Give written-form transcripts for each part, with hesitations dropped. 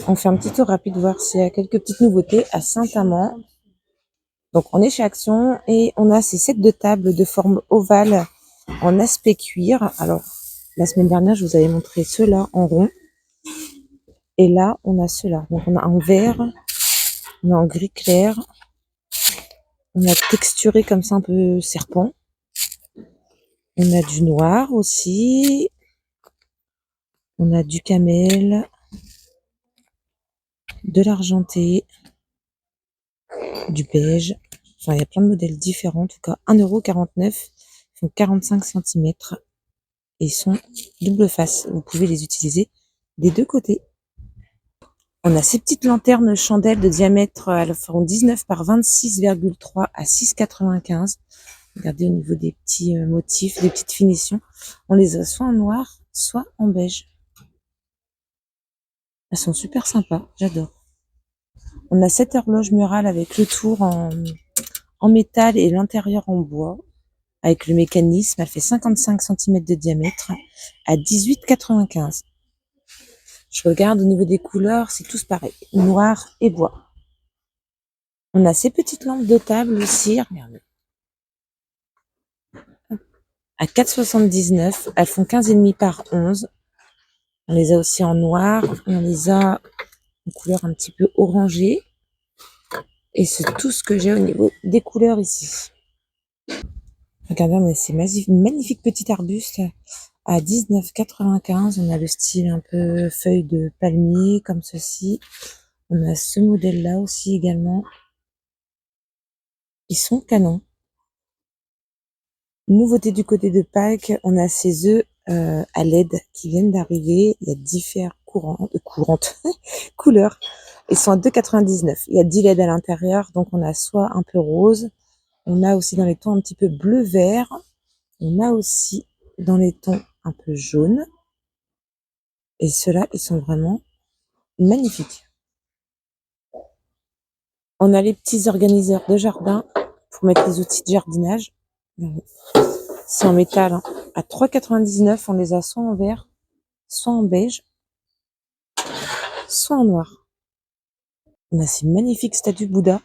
On fait un petit tour rapide voir s'il y a quelques petites nouveautés à Saint-Amand. Donc on est chez Action et on a ces sets de table de forme ovale en aspect cuir. Alors la semaine dernière je vous avais montré ceux-là en rond et là on a ceux-là. Donc on a en vert, on a en gris clair, on a texturé comme ça un peu serpent. On a du noir aussi, on a du camel, de l'argenté, du beige. Enfin, il y a plein de modèles différents. En tout cas, 1,49 €. Ils font 45 centimètres. Et ils sont double face. Vous pouvez les utiliser des deux côtés. On a ces petites lanternes chandelles de diamètre. Elles feront 19 par 26,3 à 6,95. Regardez au niveau des petits motifs, des petites finitions. On les a soit en noir, soit en beige. Elles sont super sympas. J'adore. On a cette horloge murale avec le tour en métal et l'intérieur en bois. Avec le mécanisme, elle fait 55 centimètres de diamètre à 18,95. Je regarde au niveau des couleurs, c'est tous pareil, noir et bois. On a ces petites lampes de table aussi, regardez. À 4,79, elles font 15,5 par 11. On les a aussi en noir, on les a en couleur un petit peu orangée. Et c'est tout ce que j'ai au niveau des couleurs ici. Regardez, on a ces magnifiques petits arbustes à 19,95. On a le style un peu feuille de palmier comme ceci. On a ce modèle-là aussi également. Ils sont canons. Nouveauté du côté de Pâques, on a ces œufs à LED qui viennent d'arriver. Il y a différentes couleurs. Ils sont à 2,99. Il y a 10 LED à l'intérieur, donc on a soit un peu rose, on a aussi dans les tons un petit peu bleu-vert, on a aussi dans les tons un peu jaune. Et ceux-là, ils sont vraiment magnifiques. On a les petits organiseurs de jardin pour mettre les outils de jardinage. C'est en métal hein. À 3,99. On les a soit en vert, soit en beige, soit en noir. On a ces magnifiques statues Bouddha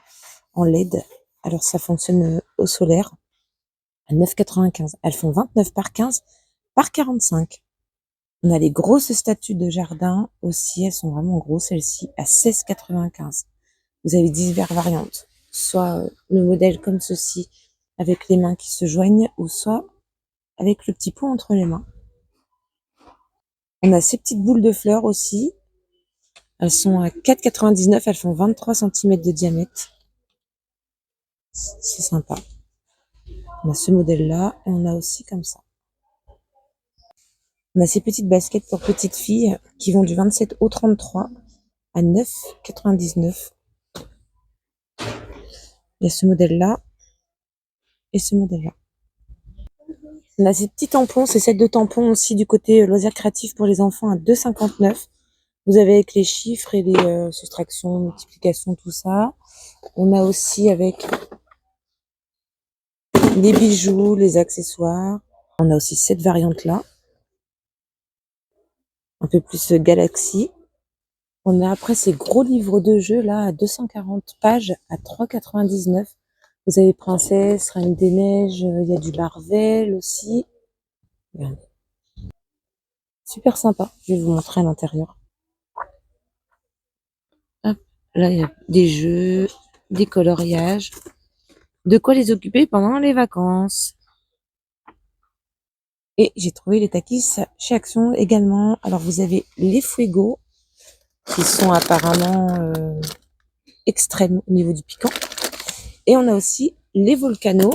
en LED. Alors ça fonctionne au solaire à 9,95. Elles font 29 par 15 par 45. On a les grosses statues de jardin aussi. Elles sont vraiment grosses celles-ci à 16,95. Vous avez diverses variantes. Soit le modèle comme ceci avec les mains qui se joignent ou soit avec le petit pot entre les mains. On a ces petites boules de fleurs aussi. Elles sont à 4,99. Elles font 23 centimètres de diamètre. C'est sympa. On a ce modèle-là et on a aussi comme ça. On a ces petites baskets pour petites filles qui vont du 27 au 33 à 9,99. Il y a ce modèle-là et ce modèle-là. On a ces petits tampons, ces sets de tampons aussi du côté loisirs créatifs pour les enfants à 2,59. Vous avez avec les chiffres et les soustractions, multiplications, tout ça. On a aussi avec les bijoux, les accessoires. On a aussi cette variante-là. Un peu plus galaxie. On a après ces gros livres de jeux là à 240 pages à 3,99. Vous avez Princesse, Reine des Neiges, il y a du Marvel aussi. Regardez. Super sympa. Je vais vous montrer à l'intérieur. Hop. Là, il y a des jeux, des coloriages. De quoi les occuper pendant les vacances. Et j'ai trouvé les takis chez Action également. Alors, vous avez les Fuego qui sont apparemment extrêmes au niveau du piquant. Et on a aussi les Volcano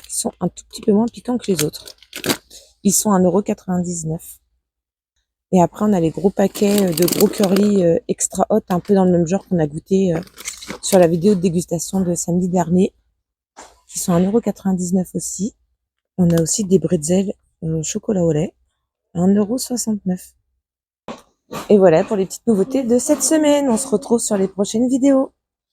qui sont un tout petit peu moins piquants que les autres. Ils sont à 1,99 €. Et après, on a les gros paquets de gros curly extra hot, un peu dans le même genre qu'on a goûté sur la vidéo de dégustation de samedi dernier, qui sont à 1,99 € aussi. On a aussi des bretzels chocolat au lait, à 1,69 €. Et voilà pour les petites nouveautés de cette semaine. On se retrouve sur les prochaines vidéos.